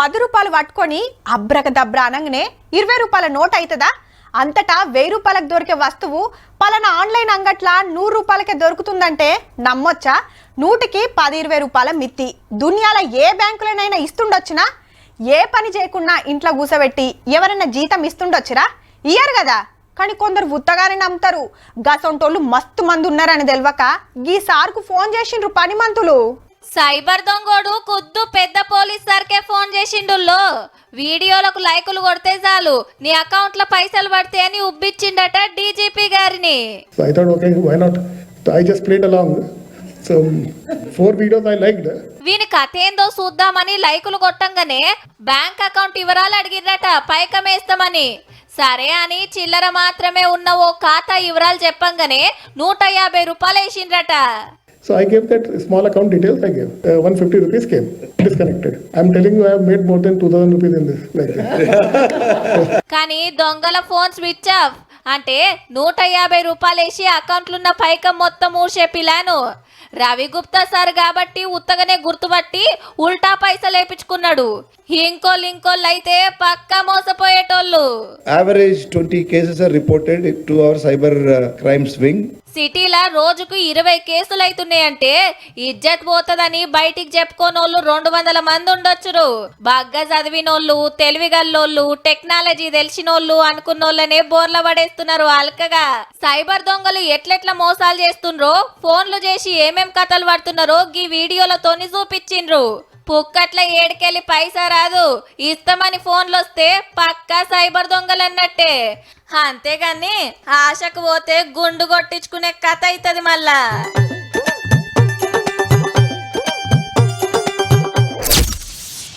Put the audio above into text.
10 రూపాయలు పట్టుకొని అబ్రకదబ్ర అనగానే 20 రూపాయల నోట్ అవుతుందా? అంతటా 1000 రూపాయలకు దొరికే వస్తువు పలానా ఆన్లైన్ అంగట్ల 100 రూపాయలకే దొరుకుతుందంటే నమ్మొచ్చా? 100కి 10-20 రూపాయల మిత్తి దునియాల ఏ బ్యాంకులనైనా ఇస్తుండొచ్చునా? ఏ పని చేయకుండా ఇంట్లో కూసబెట్టి ఎవరైనా జీతం ఇస్తుండొచ్చురా? ఇయ్యరు కదా. కానీ కొందరు ఉత్తగానే నమ్ముతారు. గసొంటోళ్ళు మస్తు మంది ఉన్నారని తెలియక గీ సార్కు ఫోన్ చేసిండ్రు పని మంతులు. సైబర్ దొంగోడు కుద్దు పెద్ద పోలీస్ సార్కే ఫోన్ చేసిండుల్లో. వీడియోలకు లైకులు కొడితే చాలు నీ అకౌంట్ లో పైసలు పడితే అని ఉబ్బిచ్చిండట డీజీపీ గారిని. So I thought, okay, why not? So I just played along. So 4 videos I liked. వీని కథ ఏందో చూద్దామని లైకులు కొట్టంగానే బ్యాంక్ అకౌంట్ వివరాలు అడిగిరట పైకమేస్తామని. సరే అని చిల్లర మాత్రమే ఉన్న ఓ ఖాతా వివరాలు చెప్పంగానే 150 రూపాయలు వేసిండ్రట. So I gave that small account details. I gave 150 rupees came disconnected. I'm telling you, I have made more than 2000 rupees in this. Like that. కానీ దొంగల ఫోన్ స్విచ్ ఆఫ్ అంటే 150 రూపాయలు వేసి అకౌంట్లు ఉన్న పైకం మొత్తం ఊడ్చే ప్లాను. రవి గుప్తా సార్ కాబట్టి ఉత్తగానే గుర్తుపట్టి ఉల్టా పైసలు వేపించుకున్నాడు. ఇంకోళ్ళు అయితే పక్కా మోసపోయేటోళ్ళు. Average 20 cases are reported to our cyber crimes wing. సిటీలా రోజుకు 20 కేసులు అవుతున్నాయంటే ఇజ్జత్ పోతుందని బయటికి చెప్పుకోనోళ్ళు 200 మంది ఉండొచ్చురు. బాగా చదివినోళ్ళు, తెలివిగల్లోళ్ళు, టెక్నాలజీ తెలిసినోళ్ళు అనుకున్నోళ్ళనే బోర్ల పడేస్తున్నారు అల్కగా. సైబర్ దొంగలు ఎట్లెట్లా మోసాలు చేస్తుండ్రో, ఫోన్లు చేసి ఏమేం కథలు పడుతున్నారో గీ వీడియోలతోని చూపించిండ్రు. పుక్కట్ల ఏడుకెళ్ళి పైసా రాదు, ఇస్తామని ఫోన్లు వస్తే పక్కా సైబర్ దొంగలు అన్నట్టే. అంతేగాని ఆశకు పోతే గుండు కొట్టించుకునే కథ అవుతుంది మళ్ళా.